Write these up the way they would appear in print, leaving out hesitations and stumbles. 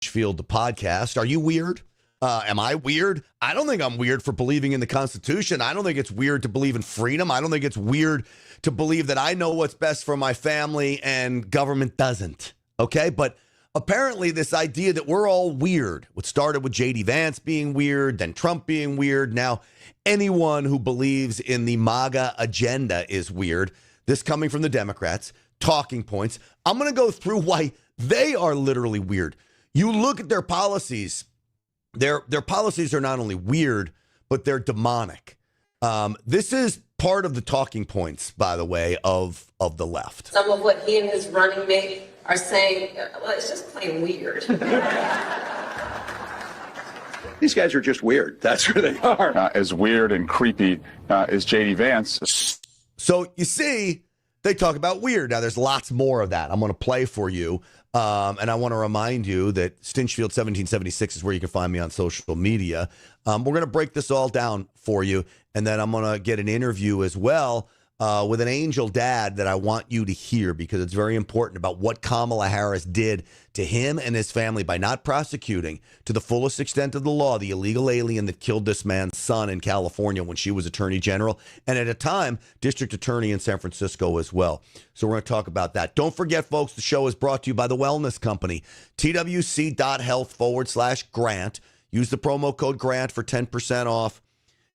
Field, the podcast. Are you weird? Am I weird? I don't think I'm weird for believing in the Constitution. I don't think it's weird to believe in freedom. I don't think it's weird to believe that I know what's best for my family and government doesn't. Okay, but apparently this idea that we're all weird, what started with J.D. Vance being weird, then Trump being weird, now anyone who believes in the MAGA agenda is weird. This coming from the Democrats, talking points. I'm going to go through why they are literally weird. You look at their policies, their policies are not only weird, but they're demonic. This is part of the talking points, by the way, of the left. Some of what he and his running mate are saying, well, it's just plain weird. These guys are just weird. That's who they are. As weird and creepy as J.D. Vance. So you see, they talk about weird. Now, there's lots more of that. I'm going to play for you. And I want to remind you that Stinchfield 1776 is where you can find me on social media. We're going to break this all down for you. And then I'm going to get an interview as well with an angel dad that I want you to hear, because it's very important about what Kamala Harris did to him and his family by not prosecuting to the fullest extent of the law the illegal alien that killed this man's son in California when she was attorney general, and at a time district attorney in San Francisco as well. So we're going to talk about that. Don't forget, folks, the show is brought to you by the Wellness Company, twc.health/grant. Use the promo code GRANT for 10% off.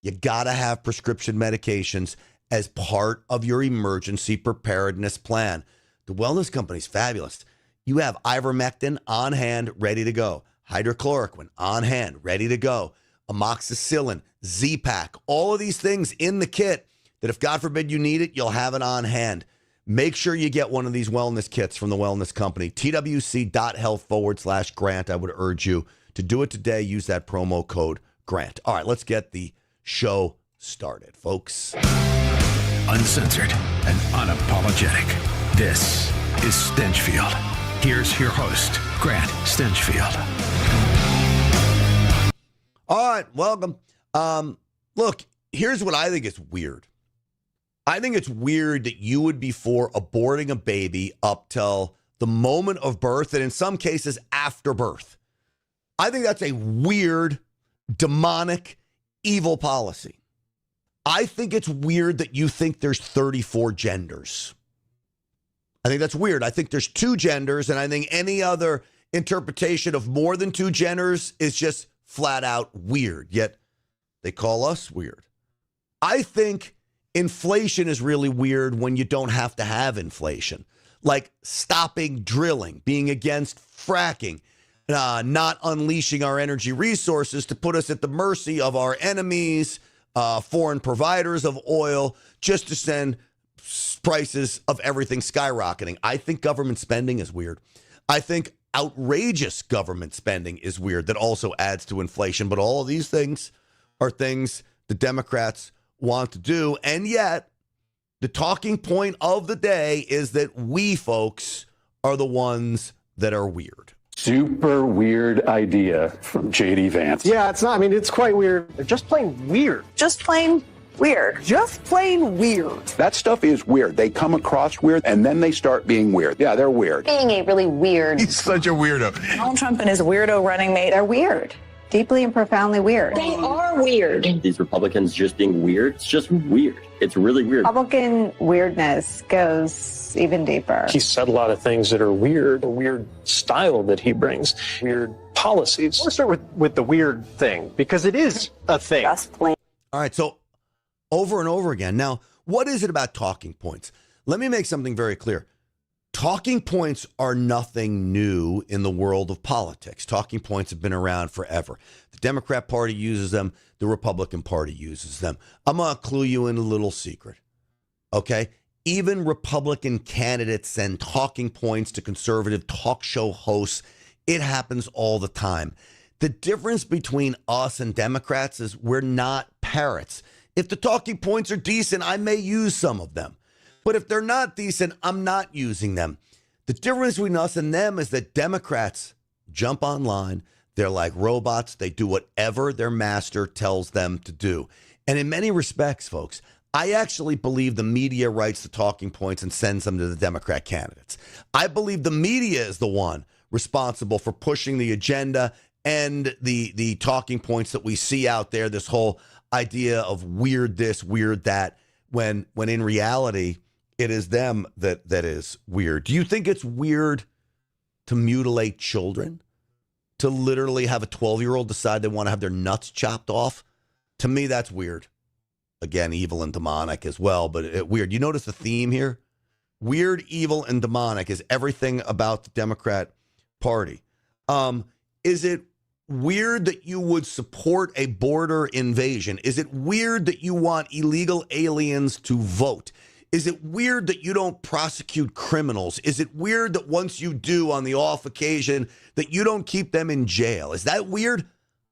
You got to have prescription medications as part of your emergency preparedness plan. The Wellness Company is fabulous. You have ivermectin on hand, ready to go. Hydrochloroquine on hand, ready to go. Amoxicillin, Z-Pak, all of these things in the kit that if God forbid you need it, you'll have it on hand. Make sure you get one of these wellness kits from the Wellness Company. twc.health/grant. I would urge you to do it today. Use that promo code GRANT. All right, let's get the show started, folks. Uncensored and unapologetic. This is Stinchfield. Here's your host, Grant Stinchfield. All right, welcome. Look, here's what I think is weird. I think it's weird that you would be for aborting a baby up till the moment of birth, and in some cases after birth. I think that's a weird, demonic, evil policy. I think it's weird that you think there's 34 genders. I think that's weird. I think there's 2 genders, and I think any other interpretation of more than 2 genders is just flat out weird. Yet they call us weird. I think inflation is really weird when you don't have to have inflation. Like stopping drilling, being against fracking, not unleashing our energy resources to put us at the mercy of our enemies, foreign providers of oil, just to send prices of everything skyrocketing. I think government spending is weird. I think outrageous government spending is weird. That also adds to inflation. But all of these things are things the Democrats want to do. And yet, the talking point of the day is that we, folks, are the ones that are weird. Super weird idea from J.D. Vance. Yeah, it's not. I mean, it's quite weird. They're just plain weird. Just plain weird. Just plain weird. That stuff is weird. They come across weird, and then they start being weird. Yeah, they're weird. Being a really weird. He's such a weirdo. Donald Trump and his weirdo running mate are weird. Deeply and profoundly weird. They are weird. These Republicans just being weird, it's just weird. It's really weird. Republican weirdness goes even deeper. He said a lot of things that are weird, a weird style that he brings, weird policies. Let's start with the weird thing, because it is a thing. Just plain. All right, so over and over again. Now, what is it about talking points? Let me make something very clear. Talking points are nothing new in the world of politics. Talking points have been around forever. The Democrat Party uses them. The Republican Party uses them. I'm going to clue you in a little secret, okay? Even Republican candidates send talking points to conservative talk show hosts. It happens all the time. The difference between us and Democrats is we're not parrots. If the talking points are decent, I may use some of them. But if they're not decent, I'm not using them. The difference between us and them is that Democrats jump online. They're like robots. They do whatever their master tells them to do. And in many respects, folks, I actually believe the media writes the talking points and sends them to the Democrat candidates. I believe the media is the one responsible for pushing the agenda and the talking points that we see out there, this whole idea of weird this, weird that, when in reality, it is them that is weird. Do you think it's weird to mutilate children? To literally have a 12-year-old decide they want to have their nuts chopped off? To me, that's weird. Again, evil and demonic as well, but weird. You notice the theme here? Weird, evil, and demonic is everything about the Democrat Party. Is it weird that you would support a border invasion? Is it weird that you want illegal aliens to vote? Is it weird that you don't prosecute criminals? Is it weird that once you do, on the off occasion, that you don't keep them in jail? Is that weird?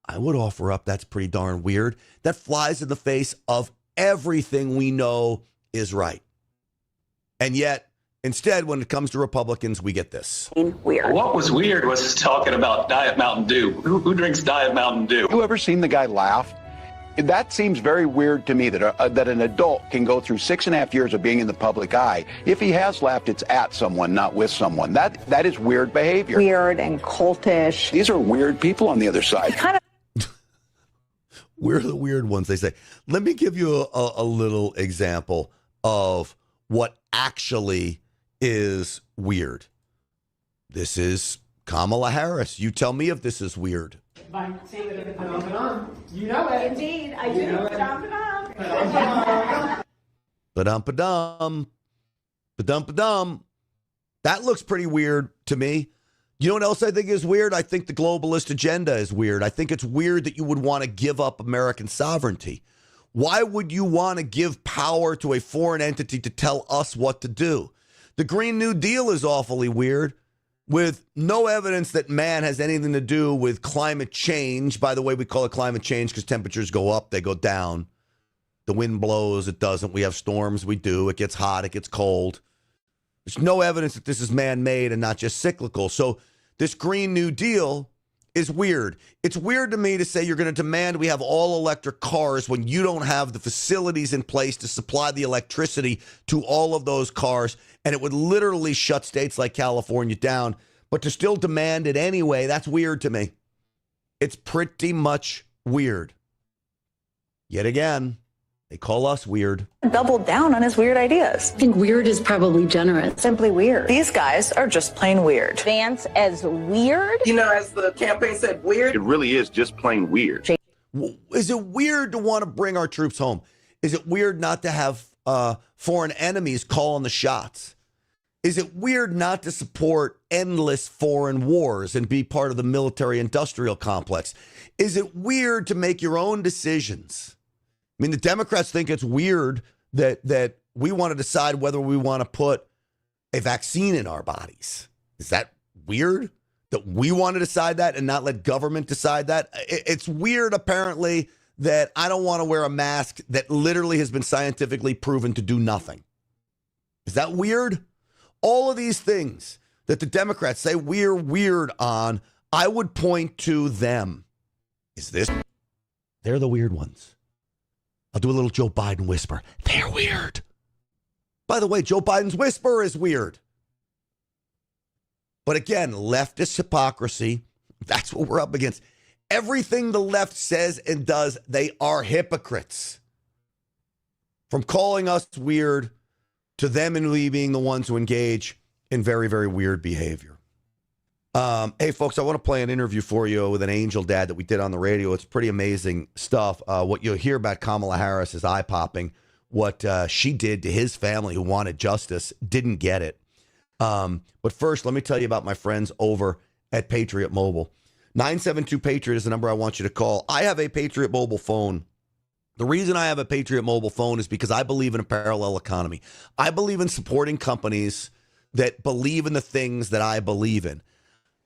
I would offer up that's pretty darn weird. That flies in the face of everything we know is right. And yet, instead, when it comes to Republicans, we get this. Weird. What was weird was talking about Diet Mountain Dew. Who drinks Diet Mountain Dew? You ever seen the guy laugh? That seems very weird to me, that an adult can go through 6.5 years of being in the public eye. If he has laughed, it's at someone, not with someone. That is weird behavior. Weird and cultish. These are weird people on the other side. We're the weird ones, they say. Let me give you a little example of what actually is weird. This is Kamala Harris. You tell me if this is weird. By saying that you know it. Indeed, I do. Ba-dum-ba-dum. Ba-dum-ba-dum. That looks pretty weird to me. You know what else I think is weird? I think the globalist agenda is weird. I think it's weird that you would want to give up American sovereignty. Why would you want to give power to a foreign entity to tell us what to do? The Green New Deal is awfully weird, with no evidence that man has anything to do with climate change. By the way, we call it climate change because temperatures go up, they go down. The wind blows, it doesn't. We have storms, we do. It gets hot, it gets cold. There's no evidence that this is man-made and not just cyclical. So this Green New Deal is weird. It's weird to me to say you're going to demand we have all electric cars when you don't have the facilities in place to supply the electricity to all of those cars, and it would literally shut states like California down. But to still demand it anyway, that's weird to me. It's pretty much weird. Yet again, they call us weird. Doubled down on his weird ideas. I think weird is probably generous. Simply weird. These guys are just plain weird. Vance as weird? You know, as the campaign said, weird. It really is just plain weird. Is it weird to want to bring our troops home? Is it weird not to have foreign enemies calling the shots? Is it weird not to support endless foreign wars and be part of the military-industrial complex? Is it weird to make your own decisions? I mean, the Democrats think it's weird that we want to decide whether we want to put a vaccine in our bodies. Is that weird? That we want to decide that and not let government decide that? It's weird, apparently, that I don't want to wear a mask that literally has been scientifically proven to do nothing. Is that weird? All of these things that the Democrats say we're weird on, I would point to them. Is this? They're the weird ones. I'll do a little Joe Biden whisper. They're weird. By the way, Joe Biden's whisper is weird. But again, leftist hypocrisy, that's what we're up against. Everything the left says and does, they are hypocrites. From calling us weird to them and we being the ones who engage in very, very weird behavior. Hey, folks, I want to play an interview for you with an angel dad that we did on the radio. It's pretty amazing stuff. What you'll hear about Kamala Harris is eye-popping. What she did to his family who wanted justice, didn't get it. But first, let me tell you about my friends over at Patriot Mobile. 972-PATRIOT is the number I want you to call. I have a Patriot Mobile phone. The reason I have a Patriot Mobile phone is because I believe in a parallel economy. I believe in supporting companies that believe in the things that I believe in.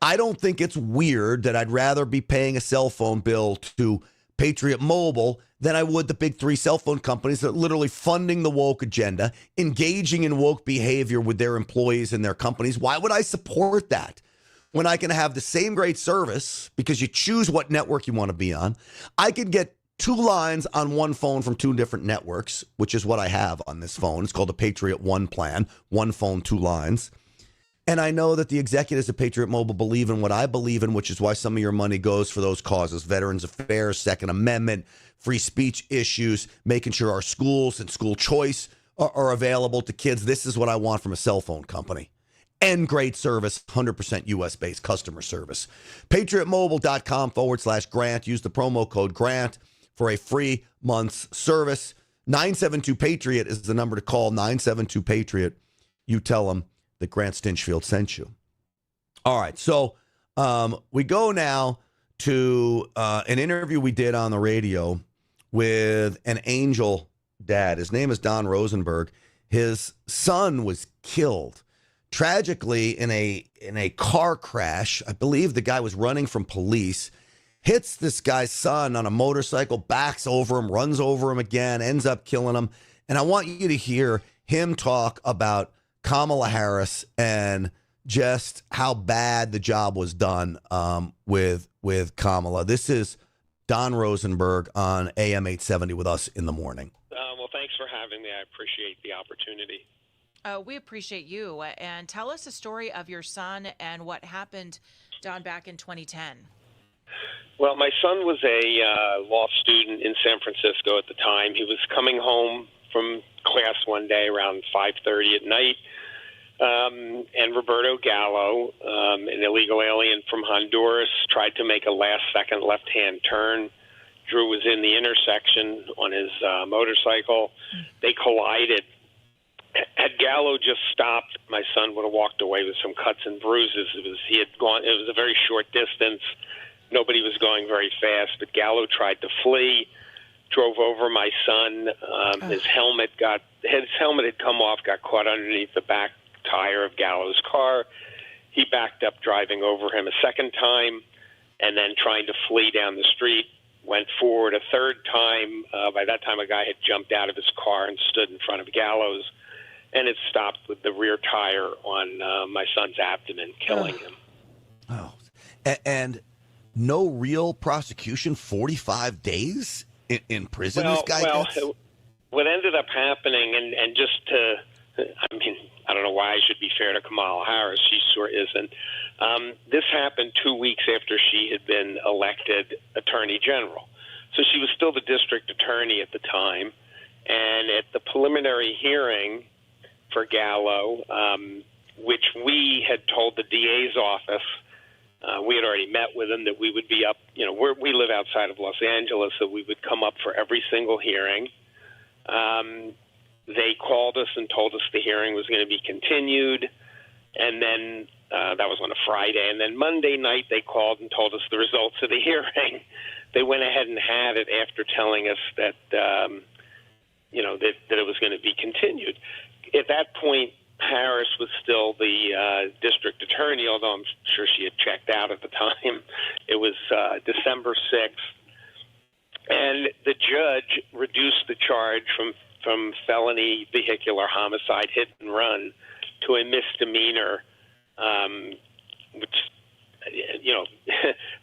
I don't think it's weird that I'd rather be paying a cell phone bill to Patriot Mobile than I would the big three cell phone companies that are literally funding the woke agenda, engaging in woke behavior with their employees and their companies. Why would I support that when I can have the same great service because you choose what network you want to be on? I could get 2 lines on one phone from 2 different networks, which is what I have on this phone. It's called the Patriot One plan. 1 phone, 2 lines. And I know that the executives at Patriot Mobile believe in what I believe in, which is why some of your money goes for those causes: Veterans Affairs, Second Amendment, free speech issues, making sure our schools and school choice are available to kids. This is what I want from a cell phone company. And great service, 100% U.S.-based customer service. PatriotMobile.com/Grant. Use the promo code GRANT for a free month's service. 972-PATRIOT is the number to call, 972-PATRIOT. You tell them that Grant Stinchfield sent you. All right, so we go now to an interview we did on the radio with an angel dad. His name is Don Rosenberg. His son was killed tragically in a car crash. I believe the guy was running from police, hits this guy's son on a motorcycle, backs over him, runs over him again, ends up killing him. And I want you to hear him talk about Kamala Harris and just how bad the job was done with Kamala. This is Don Rosenberg on AM 870 with us in the morning. Well, thanks for having me. I appreciate the opportunity. We appreciate you. And tell us a story of your son and what happened, Don, back in 2010. Well, my son was a law student in San Francisco at the time. He was coming home from class one day around 5:30 at night, and Roberto Gallo, an illegal alien from Honduras, tried to make a last-second left-hand turn. Drew was in the intersection on his motorcycle. They collided. Had Gallo just stopped, my son would have walked away with some cuts and bruises. It was a very short distance. Nobody was going very fast, but Gallo tried to flee, drove over my son. His helmet had come off, got caught underneath the back tire of Gallo's car. He backed up, driving over him a second time, and then trying to flee down the street. Went forward a third time. By that time, a guy had jumped out of his car and stood in front of Gallo's, and it stopped with the rear tire on my son's abdomen, killing him. Oh, and no real prosecution, 45 days in prison? Well, this guy gets? What ended up happening, and just to, I mean, I don't know why I should be fair to Kamala Harris. She sure isn't. This happened 2 weeks after she had been elected Attorney General. So she was still the district attorney at the time. And at the preliminary hearing for Gallo, which we had told the DA's office, we had already met with him that we would be up, we live outside of Los Angeles, so we would come up for every single hearing. They called us and told us the hearing was going to be continued, and then that was on a Friday. And then Monday night they called and told us the results of the hearing. They went ahead and had it after telling us that, that it was going to be continued. At that point, Harris was still the district attorney, although I'm sure she had checked out at the time. It was December 6th, and the judge reduced the charge from felony vehicular homicide, hit and run, to a misdemeanor, which,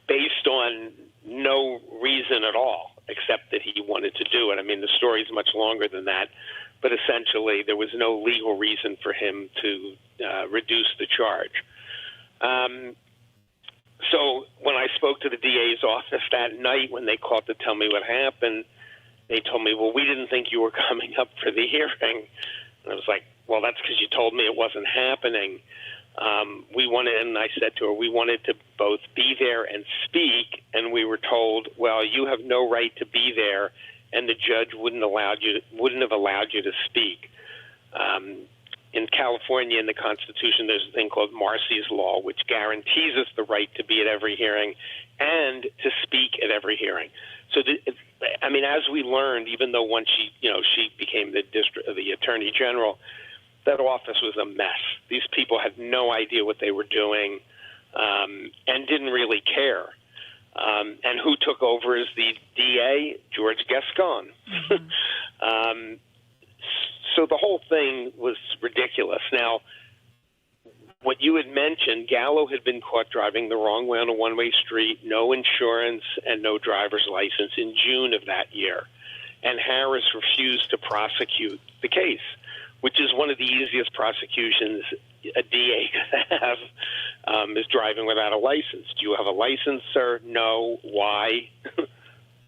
based on no reason at all, except that he wanted to do it. I mean, the story's much longer than that, but essentially there was no legal reason for him to reduce the charge. So when I spoke to the DA's office that night, when they called to tell me what happened, they told me, well, we didn't think you were coming up for the hearing. And I was like, well, that's because you told me it wasn't happening. And I said to her, we wanted to both be there and speak, and we were told, well, you have no right to be there, and the judge wouldn't have allowed you to speak. In California, in the Constitution, there's a thing called Marsy's Law, which guarantees us the right to be at every hearing and to speak at every hearing. So, as we learned, even though once she became the Attorney General, that office was a mess. These people had no idea what they were doing and didn't really care. And who took over as the DA? George Gascon. Mm-hmm. So the whole thing was ridiculous. Now, what you had mentioned, Gallo had been caught driving the wrong way on a one-way street, no insurance and no driver's license in June of that year. And Harris refused to prosecute the case, which is one of the easiest prosecutions a DA could have is driving without a license. Do you have a license, sir? No. Why?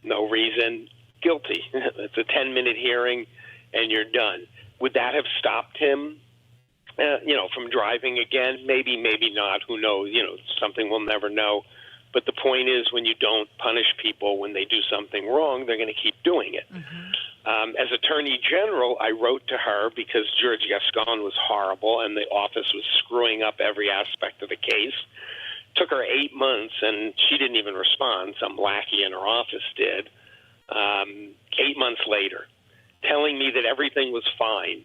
No reason. Guilty. It's a 10-minute hearing, and you're done. Would that have stopped him, from driving again? Maybe, maybe not. Who knows? Something we'll never know. But the point is, when you don't punish people when they do something wrong, they're going to keep doing it. Mm-hmm. As Attorney General, I wrote to her because George Gascon was horrible and the office was screwing up every aspect of the case. Took her 8 months, and she didn't even respond. Some lackey in her office did. 8 months later, telling me that everything was fine.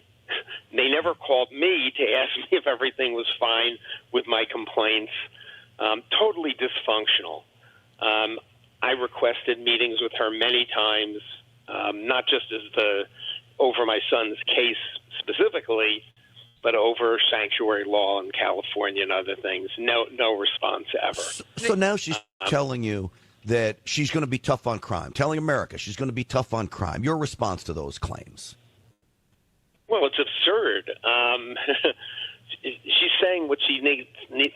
They never called me to ask me if everything was fine with my complaints. Totally dysfunctional. I requested meetings with her many times, not just over my son's case specifically, but over sanctuary law in California and other things. No response ever. So now she's telling you that she's going to be tough on crime, telling America she's going to be tough on crime. Your response to those claims? Well, it's absurd. She's saying what she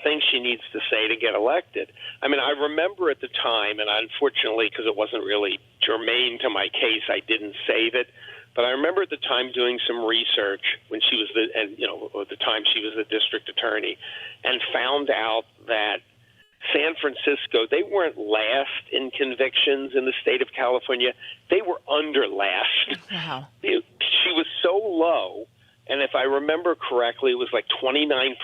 thinks she needs to say to get elected. I mean, I remember at the time, and unfortunately, because it wasn't really germane to my case, I didn't save it. But I remember at the time doing some research when she was at the time she was the district attorney, and found out that San Francisco, they weren't last in convictions in the state of California. They were under last. Wow. She was so low. And if I remember correctly, it was like 29%,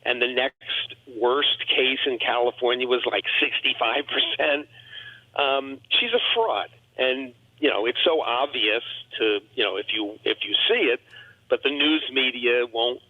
and the next worst case in California was like 65%. She's a fraud, and it's so obvious to if you see it, but the news media won't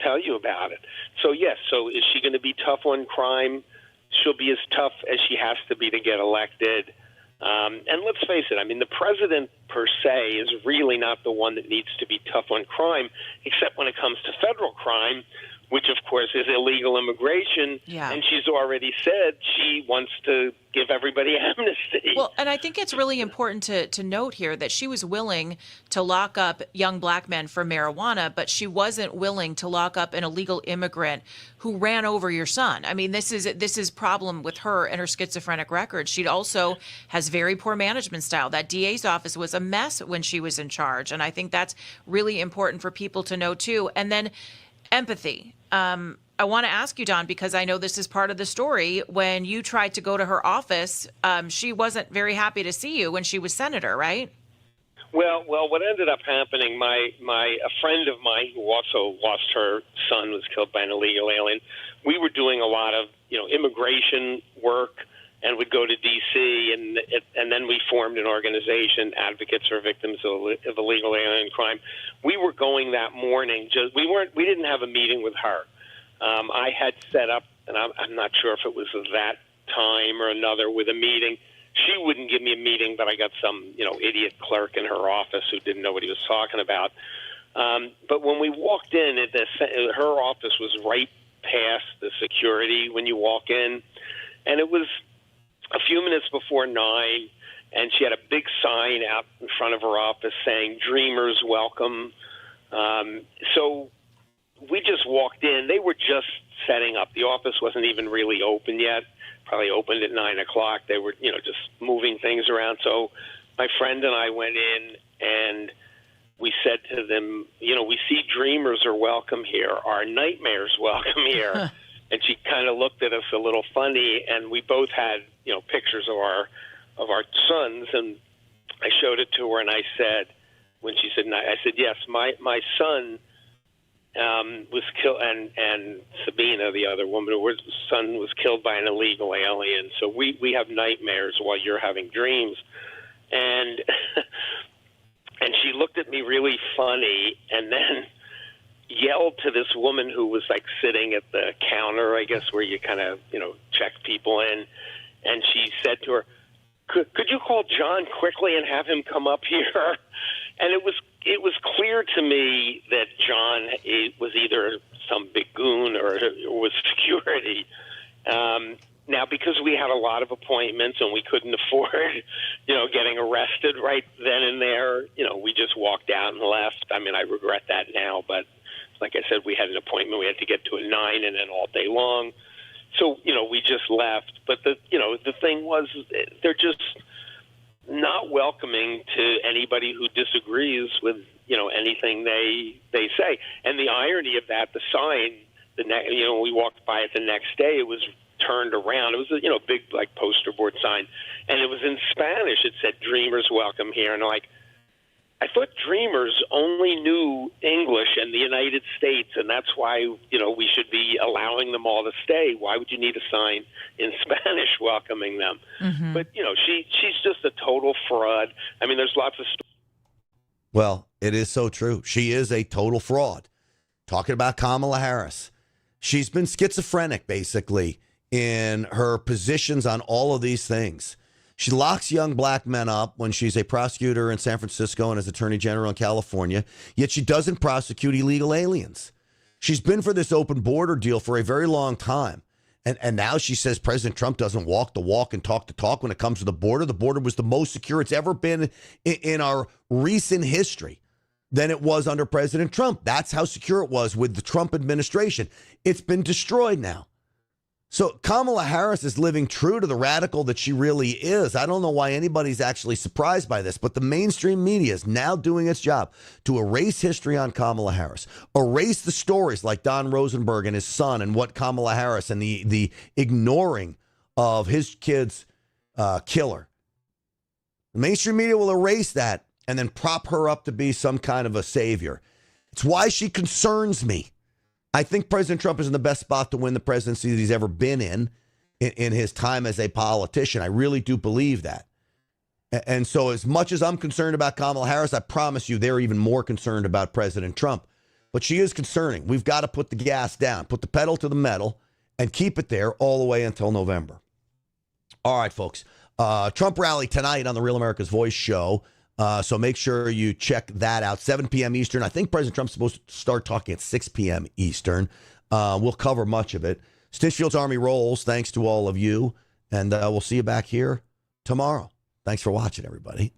tell you about it. So yes, so is she going to be tough on crime? She'll be as tough as she has to be to get elected. And let's face it, I mean, the president per se is really not the one that needs to be tough on crime, except when it comes to federal crime, which, of course, is illegal immigration. Yeah. And she's already said she wants to give everybody amnesty. Well, and I think it's really important to note here that she was willing to lock up young black men for marijuana, but she wasn't willing to lock up an illegal immigrant who ran over your son. I mean, this is problem with her and her schizophrenic record. She also has very poor management style. That DA's office was a mess when she was in charge, and I think that's really important for people to know too. And then empathy. I want to ask you, Don, because I know this is part of the story. When you tried to go to her office, she wasn't very happy to see you when she was senator, right? Well, what ended up happening, a friend of mine who also lost her son, was killed by an illegal alien. We were doing a lot of immigration work, and would go to D.C. and then we formed an organization, Advocates for Victims of Illegal Alien Crime. We were going that morning. We didn't have a meeting with her. I had set up, and I'm not sure if it was that time or another, with a meeting. She wouldn't give me a meeting, but I got some idiot clerk in her office who didn't know what he was talking about. But when we walked in, her office was right past the security when you walk in, and it was a few minutes before 9, and she had a big sign out in front of her office saying, "Dreamers welcome." So we just walked in. They were just setting up. The office wasn't even really open yet. Probably opened at 9 o'clock. They were, just moving things around. So my friend and I went in, and we said to them, we see dreamers are welcome here. Are nightmares welcome here? And she kind of looked at us a little funny, and we both had, pictures of our sons, and I showed it to her, and I said, when she said, I said, yes, my son was killed, and Sabina, the other woman, her son was killed by an illegal alien. So we have nightmares while you're having dreams. And and she looked at me really funny, and then yelled to this woman who was like sitting at the counter, I guess, where you kind of, check people in. And she said to her, could you call John quickly and have him come up here? And it was clear to me that John was either some big goon or was security. Now, because we had a lot of appointments and we couldn't afford, getting arrested right then and there, we just walked out and left. I mean, I regret that now, but like I said, we had an appointment. We had to get to at 9 and then all day long. So, we just left. But the thing was, they're just not welcoming to anybody who disagrees with, anything they say. And the irony of that, the sign, we walked by it the next day, it was turned around. It was a, big, like, poster board sign. And it was in Spanish. It said, "Dreamers welcome here." And I thought dreamers only knew English and the United States, and that's why, we should be allowing them all to stay. Why would you need a sign in Spanish welcoming them? Mm-hmm. But, she's just a total fraud. I mean, there's lots of Well, it is so true. She is a total fraud. Talking about Kamala Harris. She's been schizophrenic, basically, in her positions on all of these things. She locks young black men up when she's a prosecutor in San Francisco and as attorney general in California, yet she doesn't prosecute illegal aliens. She's been for this open border deal for a very long time. And now she says President Trump doesn't walk the walk and talk the talk when it comes to the border. The border was the most secure it's ever been in our recent history than it was under President Trump. That's how secure it was with the Trump administration. It's been destroyed now. So Kamala Harris is living true to the radical that she really is. I don't know why anybody's actually surprised by this, but the mainstream media is now doing its job to erase history on Kamala Harris, erase the stories like Don Rosenberg and his son and what Kamala Harris and the ignoring of his kid's killer. The mainstream media will erase that and then prop her up to be some kind of a savior. It's why she concerns me. I think President Trump is in the best spot to win the presidency that he's ever been in his time as a politician. I really do believe that. And so as much as I'm concerned about Kamala Harris, I promise you they're even more concerned about President Trump. But she is concerning. We've got to put the gas down, put the pedal to the metal, and keep it there all the way until November. All right, folks. Trump rally tonight on the Real America's Voice show. So make sure you check that out. 7 p.m. Eastern. I think President Trump's supposed to start talking at 6 p.m. Eastern. We'll cover much of it. Stinchfield's Army rolls. Thanks to all of you. And we'll see you back here tomorrow. Thanks for watching, everybody.